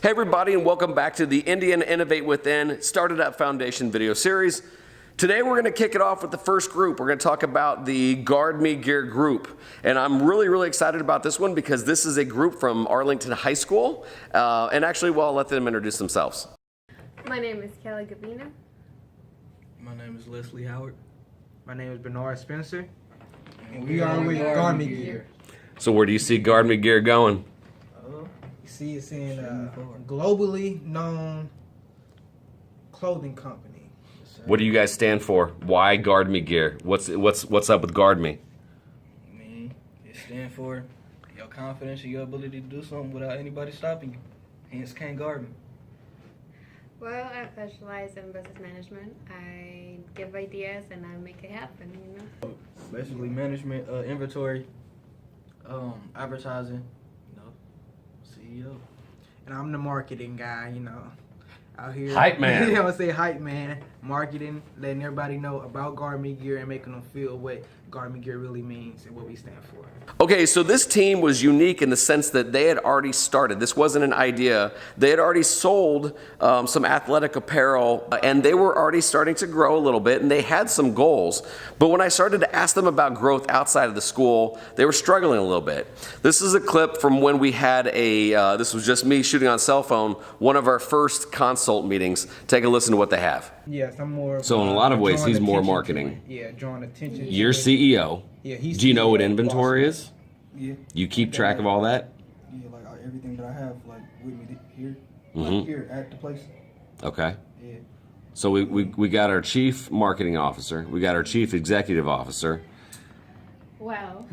Hey everybody, and welcome back to the Indiana Innovate WithIN StartEdUp Foundation video series. Today we're going to kick it off with the first group. We're going to talk about the GuardMeGear group. And I'm really excited about this one because this is a group from Arlington Highschool. And actually, well, I'll let them introduce themselves. My name is Kelly Gavina. My name is Leslie Howard. My name is Bernard Spencer. And we are with GuardMeGear. So where do you see GuardMeGear going? You see, it's in a globally known clothing company. What do you guys stand for? Why GuardMeGear? What's up with GuardMe? I mean, it stands for your confidence and your ability to do something without anybody stopping you. Hence, can't guard me. Well, I specialize in business management. I give ideas and I make it happen, you know. Basically, management, inventory, advertising, CEO. And I'm the marketing guy, you know, out here. Hype man. You know, I say hype man. Marketing, letting everybody know about GuardMeGear and making them feel what GuardMeGear really means and what we stand for. Okay, so this team was unique in the sense that they had already started. This wasn't an idea. They had already sold some athletic apparel, and they were already starting to grow a little bit, and they had some goals. But when I started to ask them about growth outside of the school, they were struggling a little bit. This is a clip from when we had this was just me shooting on cell phone, one of our first consult meetings. Take a listen to what they have. Yes, I'm more. So in a lot of ways, he's more attention to marketing. it. Yeah, drawing attention. You're to it. CEO. Yeah, he's. Do you know what CEO, inventory boss. is? Yeah. You keep track of all that? Yeah, like everything that I have, like with me here, Mhm. here at the place. Okay. Yeah. So we got our chief marketing officer. We got our chief executive officer. Well,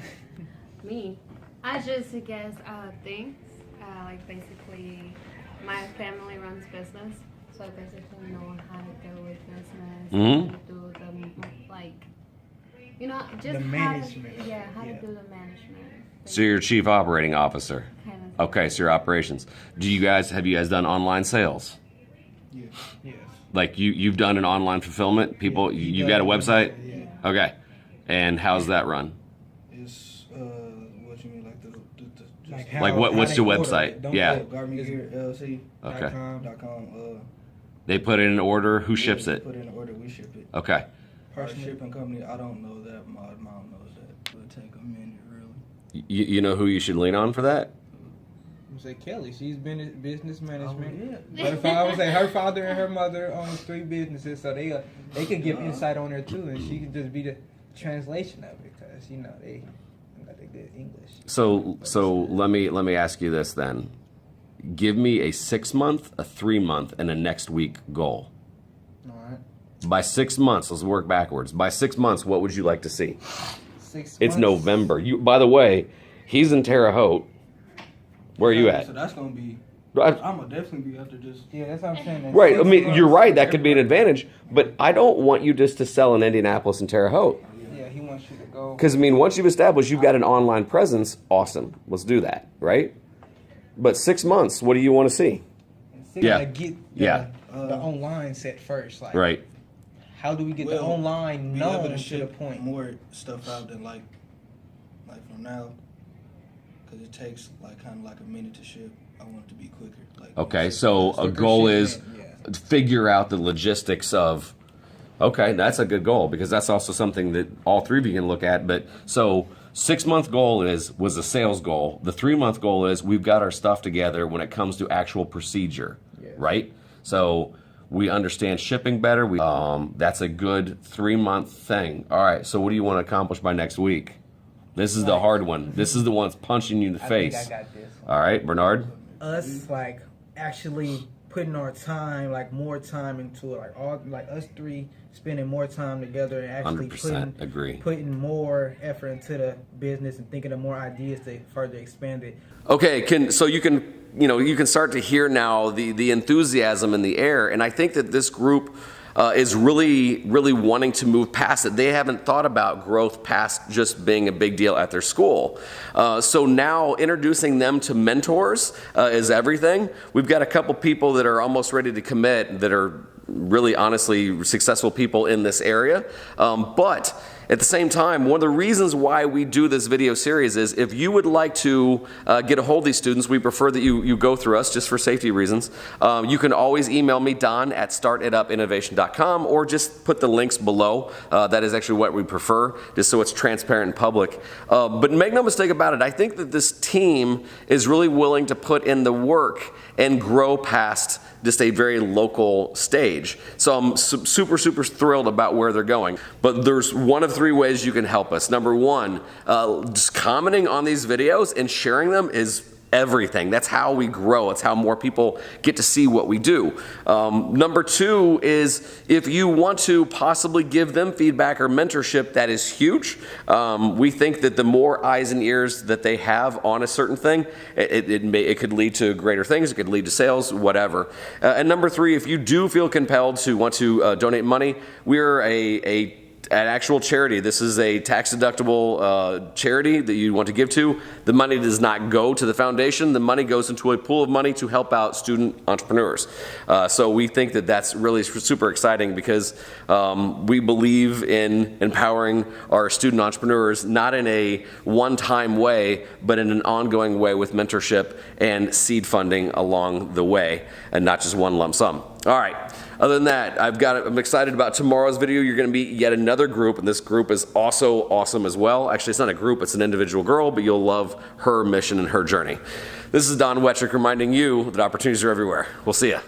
me. I just guess things. Like basically, my family runs business. So I basically know how to deal with business, Mhm. how to do the, like, you know, just The management. how to, how Yeah. to do the management. So you're chief operating officer. Kind of. Okay, so your operations. Have you guys done online sales? Yeah. Yes. Like you've done an online fulfillment? People, Yeah, you got a website? Yeah. Okay. And how's that run? It's what you mean, like the Like, just Like what's they your order website? it. Don't Yeah. put GuardMeGear LLC. Okay. .com. They put in an order. Who ships it? Put in an order, we ship it. Okay. Our shipping company, I don't know that. My mom knows that. It'll take a minute, really. You know who you should lean on for that? I'm say Kelly. She's been in business management. yeah. But I would say her father and her mother own 3 businesses, so they could give insight on her too, and she could just be the translation of it, because you know they got the good English. So let me ask you this then. Give me a 6-month, a 3-month, and a next week goal. All right. By 6 months, let's work backwards. By 6 months, what would you like to see? 6 It's months. November. By the way, he's in Terre Haute. Where are you at? So that's gonna be. I- I'm gonna definitely be after just. Yeah, that's what I'm saying. That's Right. I 6 mean, months. you're right. That could be an advantage. But I don't want you just to sell in Indianapolis and Terre Haute. Yeah, he wants you to go. Because, I mean, once you've established you've got an online presence, awesome. Let's do that, right? But 6 months, what do you want to see? So Yeah. gotta get Yeah. the online set first. Like, Right. how do we get the online be able known to to the ship point? more stuff out than like from now, because it takes like kind of like a minute to ship. I want it to be quicker. Like Okay, so a Quicker goal is shipment, figure out the logistics of, okay, that's a good goal because that's also something that all 3 of you can look at. But so 6-month goal was a sales goal. The 3-month goal is we've got our stuff together when it comes to actual procedure, right? So we understand shipping better. That's a good 3-month thing. All right, so what do you want to accomplish by next week? This is the hard one. This is the one that's punching you in the face. I think I got this one. All right, Bernard? Us like actually putting our time, like more time into it, like us 3 spending more time together and actually 100% agree. putting more effort into the business and thinking of more ideas to further expand it. Okay, so you can start to hear now the enthusiasm in the air, and I think that this group is really wanting to move past it. They haven't thought about growth past just being a big deal at their school. So now introducing them to mentors is everything. We've got a couple people that are almost ready to commit that are really honestly successful people in this area. But at the same time, one of the reasons why we do this video series is if you would like to get a hold of these students, we prefer that you go through us just for safety reasons. You can always email me, Don, at StartEdUpInnovation.com, or just put the links below. That is actually what we prefer, just so it's transparent and public. But make no mistake about it, I think that this team is really willing to put in the work and grow past just a very local stage. So I'm super thrilled about where they're going. But there's one of three ways you can help us. Number one, just commenting on these videos and sharing them is everything. That's how we grow. It's how more people get to see what we do. Number two is if you want to possibly give them feedback or mentorship, that is huge. We think that the more eyes and ears that they have on a certain thing, it could lead to greater things. It could lead to sales, whatever. And number three, if you do feel compelled to want to donate money, we're an actual charity. This is a tax-deductible charity that you want to give to. The money does not go to the foundation. The money goes into a pool of money to help out student entrepreneurs. So we think that that's really super exciting because we believe in empowering our student entrepreneurs, not in a one-time way, but in an ongoing way with mentorship and seed funding along the way, and not just one lump sum. All right. Other than that, I'm excited about tomorrow's video. You're going to meet yet another group, and this group is also awesome as well. Actually, it's not a group, it's an individual girl, but you'll love her mission and her journey. This is Don Wettrick reminding you that opportunities are everywhere. We'll see ya.